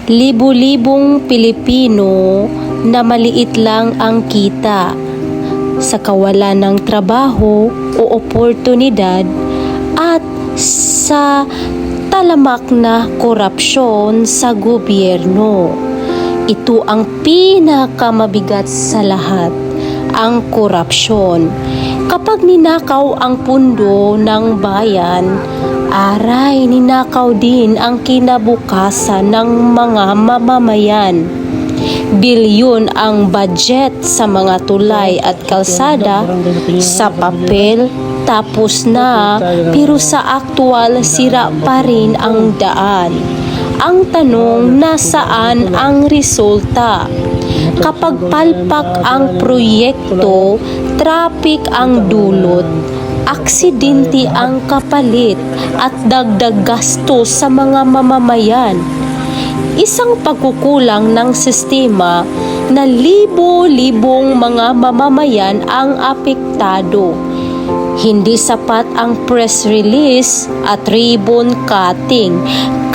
Libo-libong Pilipino na maliit lang ang kita sa kawalan ng trabaho o oportunidad at sa talamak na korupsyon sa gobyerno. Ito ang pinakamabigat sa lahat, ang korupsyon. Kapag ninakaw ang pundo ng bayan, aray ninakaw din ang kinabukasan ng mga mamamayan. Bilyon ang budget sa mga tulay at kalsada, sa papel tapos na, pero sa aktwal sira pa rin ang daan. Ang tanong, nasaan ang resulta? Kapag palpak ang proyekto, traffic ang dulot, aksidente ang kapalit at dagdag gasto sa mga mamamayan. Isang pagkukulang ng sistema na libo-libong mga mamamayan ang apektado. Hindi sapat ang press release at ribbon cutting.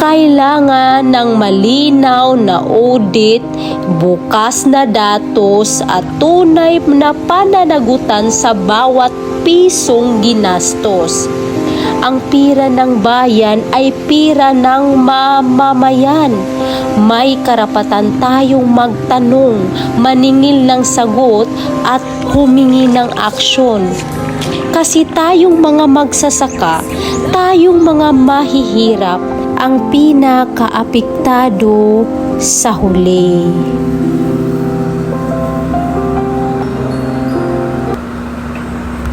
Kailangan ng malinaw na audit, bukas na datos at tunay na pananagutan sa bawat pisong ginastos. Ang pira ng bayan ay pira ng mamamayan. May karapatan tayong magtanong, maningil ng sagot at humingi ng aksyon. Kasi tayong mga magsasaka, tayong mga mahihirap, ang pinakaapektado sa huli.